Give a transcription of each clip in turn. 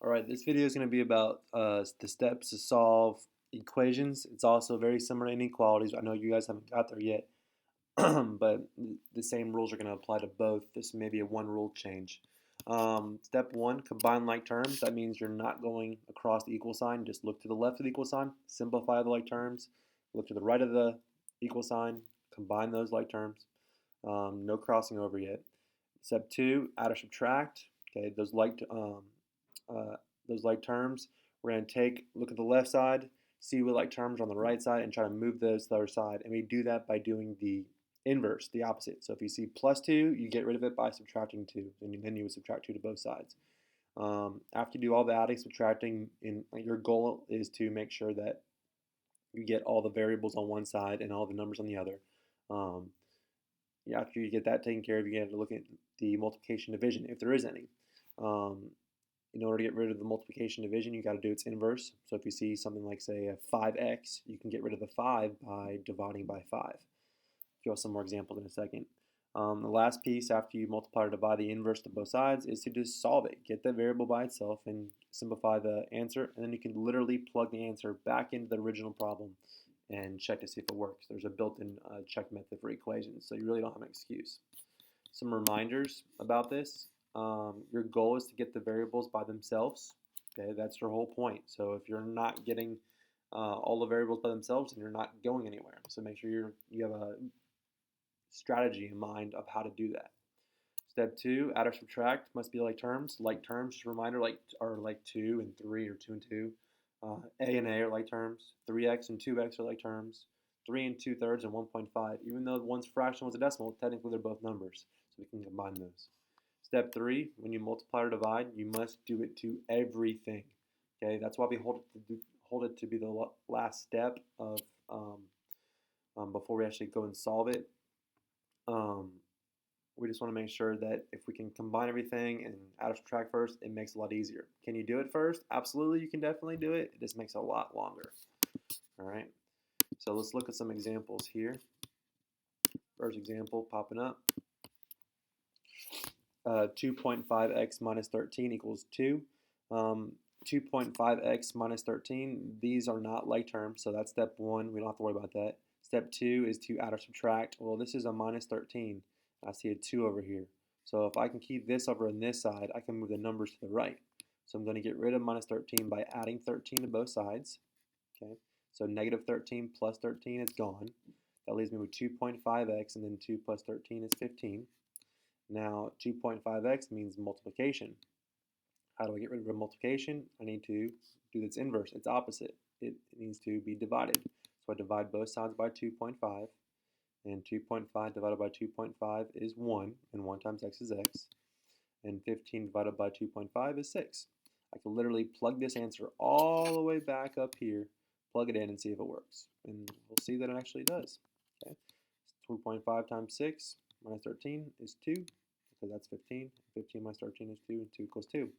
Alright, this video is going to be about the steps to solve equations. It's also very similar to inequalities. I know you guys haven't got there yet, but the same rules are going to apply to both. This may be a one rule change. Step 1, combine like terms. That means you're not going across the equal sign. Just look to the left of the equal sign, simplify the like terms. Look to the right of the equal sign, combine those like terms. No crossing over yet. Step 2, add or subtract. Okay, those like terms, we're going to look at the left side, see what like terms are on the right side, and try to move those to the other side. And we do that by doing the inverse, the opposite. So if you see plus 2, you get rid of it by subtracting 2, and then you would subtract 2 to both sides. After you do all the adding, subtracting, your goal is to make sure that you get all the variables on one side and all the numbers on the other. After you get that taken care of, you have to look at the multiplication division, if there is any. In order to get rid of the multiplication division, you got to do its inverse. So if you see something like, say, a 5x, you can get rid of the 5 by dividing by 5. I'll give some more examples in a second. The last piece after you multiply or divide the inverse to both sides is to just solve it. Get the variable by itself and simplify the answer, and then you can literally plug the answer back into the original problem and check to see if it works. There's a built-in check method for equations, so you really don't have an excuse. Some reminders about this. Your goal is to get the variables by themselves. Okay, that's your whole point. So if you're not getting all the variables by themselves, then you're not going anywhere. So make sure you have a strategy in mind of how to do that. Step 2, add or subtract must be like terms. Like terms, just a reminder, are like 2 and 3 or 2 and 2. A and A are like terms. 3x and 2x are like terms. 3 and 2/3 and 1.5. Even though one's fraction, one's a decimal, technically they're both numbers. So we can combine those. Step 3, when you multiply or divide, you must do it to everything. Okay, that's why we hold it to be the last step of before we actually go and solve it. We just want to make sure that if we can combine everything and add or subtract first, it makes it a lot easier. Can you do it first? Absolutely, you can definitely do it. It just makes it a lot longer. All right, so let's look at some examples here. First example popping up. 2.5x minus 13 equals 2. 2.5x minus 13, these are not like terms, so that's step 1. We don't have to worry about that. Step 2 is to add or subtract. Well, this is a minus 13. I see a 2 over here. So if I can keep this over on this side, I can move the numbers to the right. So I'm going to get rid of minus 13 by adding 13 to both sides. Okay, so negative 13 plus 13 is gone. That leaves me with 2.5x, and then 2 plus 13 is 15. Now 2.5x means multiplication. How do I get rid of a multiplication? I need to do its inverse, its opposite. It needs to be divided. So I divide both sides by 2.5, and 2.5 divided by 2.5 is 1, and 1 times x is x, and 15 divided by 2.5 is 6. I can literally plug this answer all the way back up here, plug it in, and see if it works. And we'll see that it actually does. Okay, 2.5 times 6 minus 13 is 2, because that's 15. 15 minus 13 is 2, and 2 equals 2.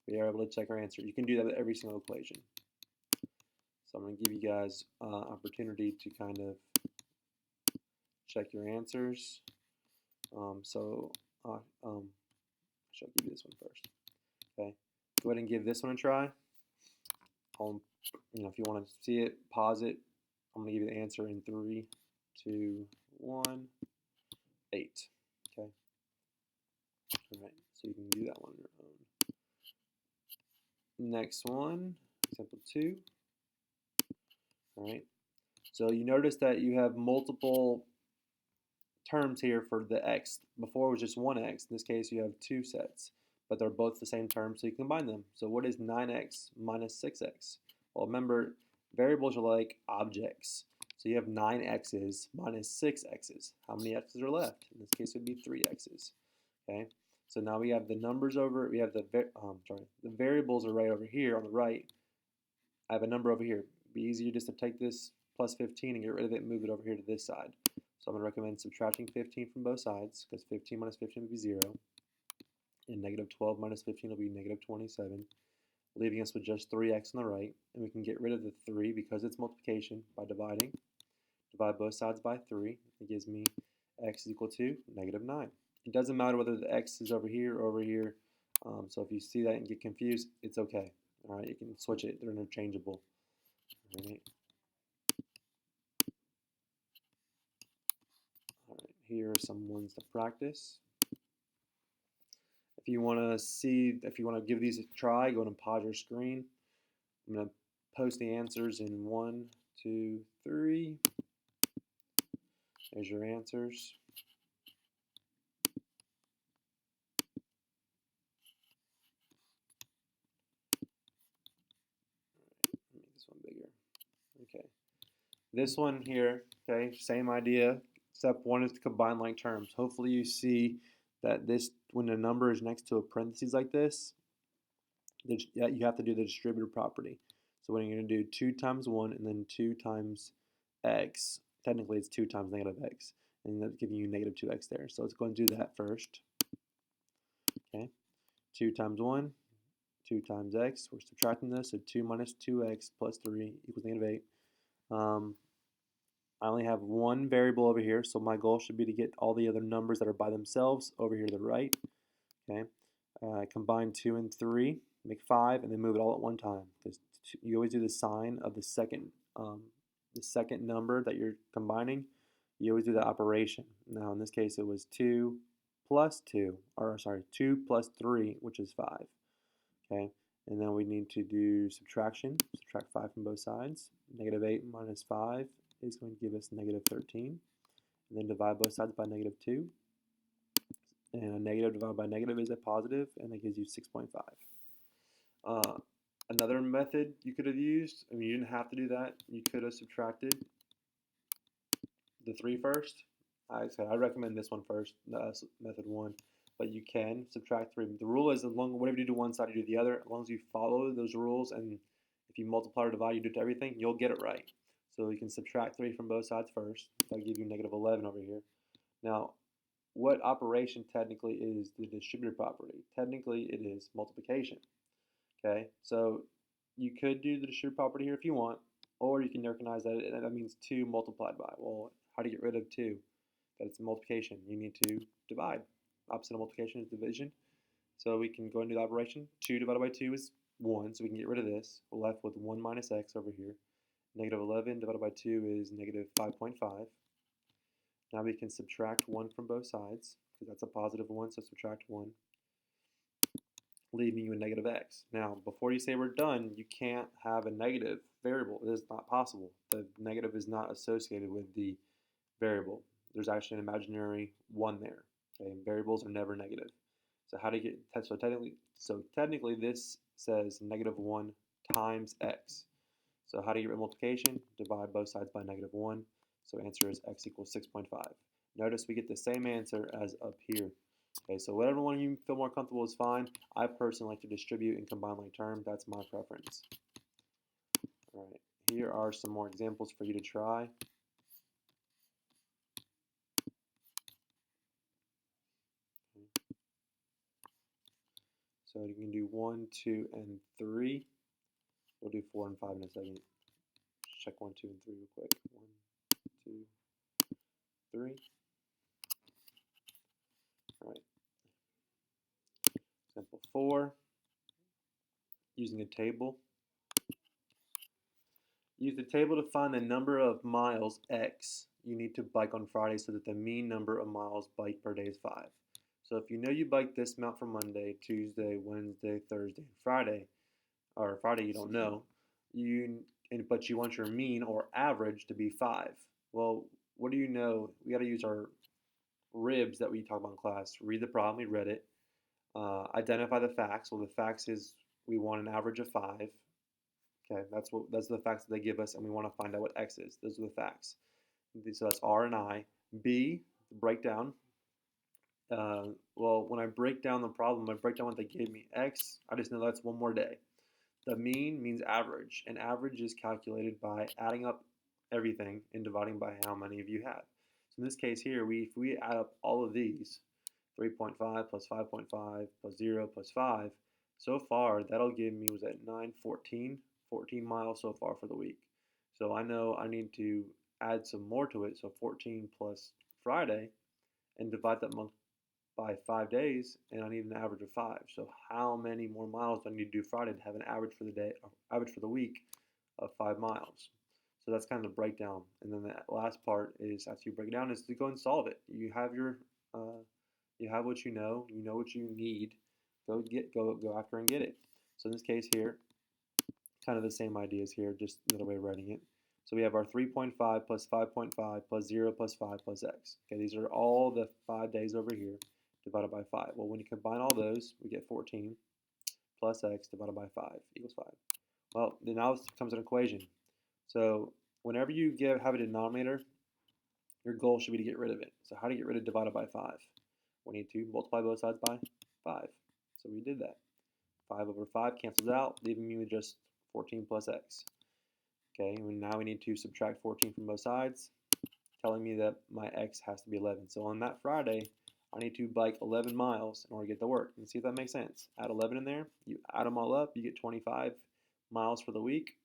We are able to check our answer. You can do that with every single equation. So I'm going to give you guys opportunity to kind of check your answers. I shall give you this one first. Okay, go ahead and give this one a try. If you want to see it, pause it. I'm going to give you the answer in 3, 2, 1, 8. Okay. All right, so you can do that one on your own. Next one, example 2. All right, so you notice that you have multiple terms here for the x. Before it was just one x. In this case, you have 2 sets, but they're both the same term, so you combine them. So what is 9x minus 6x? Well, remember, variables are like objects. So you have 9 x's minus 6 x's. How many x's are left? In this case, it would be 3 x's. Okay. So now we have the numbers over. We have the variables are right over here on the right. I have a number over here. It'd be easier just to take this plus 15 and get rid of it and move it over here to this side. So I'm going to recommend subtracting 15 from both sides, because 15 minus 15 will be 0. And negative 12 minus 15 will be negative 27, leaving us with just 3x on the right. And we can get rid of the 3 because it's multiplication by dividing. Divide both sides by 3. It gives me x is equal to negative 9. It doesn't matter whether the x is over here or over here. So if you see that and get confused, it's okay. All right, you can switch it. They're interchangeable. All right. All right. Here are some ones to practice. If you want to see, if you want to give these a try, go ahead and pause your screen. I'm going to post the answers in 1, 2, 3. There's your answers. Make this one bigger. Okay. This one here, okay, same idea. Step 1 is to combine like terms. Hopefully you see that this, when a number is next to a parentheses like this, you have to do the distributor property. So when you're going to do 2 times 1 and then 2 times x, technically it's 2 times negative x, and that's giving you negative 2x there. So let's go and do that first. Okay, 2 times 1, 2 times x. We're subtracting this, so 2 minus 2x plus 3 equals negative 8. I only have one variable over here, so my goal should be to get all the other numbers that are by themselves over here to the right. Okay, combine 2 and 3, make 5, and then move it all at one time. Because you always do the sign of the second number that you're combining. You always do that operation. Now in this case, it was 2 plus 2, or sorry, 2 plus 3, which is 5. Okay, and then we need to do subtraction. Subtract 5 from both sides. Negative 8 minus 5 is going to give us negative 13. And then divide both sides by negative 2. And a negative divided by negative is a positive, and that gives you 6.5. Another method you could have used, I mean, you didn't have to do that. You could have subtracted the 3 first. I said I recommend this one first, method 1. But you can subtract 3. The rule is, as long whatever you do one side, you do the other. As long as you follow those rules, and if you multiply or divide, you do it to everything, you'll get it right. So you can subtract 3 from both sides first. That'll give you negative 11 over here. Now, what operation technically is the distributive property? Technically, it is multiplication. Okay, so you could do the distributive property here if you want, or you can recognize that that means 2 multiplied by. Well, how to get rid of 2? That's multiplication. You need to divide. Opposite of multiplication is division. So we can go and do the operation. 2 divided by 2 is 1, so we can get rid of this. We're left with 1 minus x over here. Negative 11 divided by 2 is negative 5.5. Now we can subtract 1 from both sides, because that's a positive 1, so subtract 1, leaving you a negative x. Now, before you say we're done, you can't have a negative variable. It is not possible. The negative is not associated with the variable. There's actually an imaginary 1 there. Okay? Variables are never negative. So how do you get, so technically this says negative 1 times x. So how do you get rid of multiplication? Divide both sides by negative 1. So answer is x equals 6.5. Notice we get the same answer as up here. Okay, so whatever one you feel more comfortable is fine. I personally like to distribute and combine like term. That's my preference. All right, here are some more examples for you to try. So you can do 1, 2, and 3. We'll do 4 and 5 in a second. Check 1, 2, and 3 real quick. 1, 2, 3. All right. Example 4. Using a table. Use the table to find the number of miles x you need to bike on Friday so that the mean number of miles biked per day is 5. So if you know you bike this amount for Monday, Tuesday, Wednesday, Thursday, and Friday, or Friday you don't know, but you want your mean or average to be 5. Well, what do you know? We got to use our ribs that we talk about in class. Read the problem, we read it. Identify the facts. Well, the facts is we want an average of 5. Okay, that's the facts that they give us, and we want to find out what x is. Those are the facts. So that's R and I. B, the breakdown. Well, when I break down the problem, I break down what they gave me. X, I just know that's one more day. The mean means average, and average is calculated by adding up everything and dividing by how many of you have. So in this case here, if we add up all of these, 3.5 plus 5.5 plus 0 plus 5, so far that'll give me, was that 9, 14 miles so far for the week. So I know I need to add some more to it, so 14 plus Friday, and divide that month by 5 days, and I need an average of 5. So how many more miles do I need to do Friday to have an average for the day, or average for the week of 5 miles? So that's kind of the breakdown. And then the last part is, after you break it down, is to go and solve it. You have what you know what you need. Go after and get it. So in this case here, kind of the same ideas here, just another way of writing it. So we have our 3.5 plus 5.5 plus 0 plus 5 plus x. Okay, these are all the 5 days over here divided by 5. Well, when you combine all those, we get 14 plus x divided by 5 equals 5. Well, then now this becomes an equation. So whenever you have a denominator, your goal should be to get rid of it. So how to get rid of divided by 5? We need to multiply both sides by 5. So we did that. 5 over 5 cancels out, leaving me with just 14 plus x. Okay, and now we need to subtract 14 from both sides, telling me that my x has to be 11. So on that Friday, I need to bike 11 miles in order to get to work. And see if that makes sense. Add 11 in there, you add them all up, you get 25 miles for the week,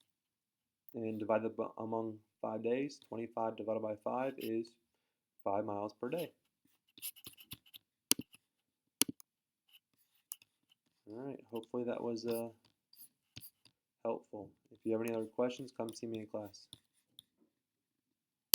and divide them among 5 days. 25 divided by 5 is 5 miles per day. All right, hopefully that was helpful. If you have any other questions, come see me in class.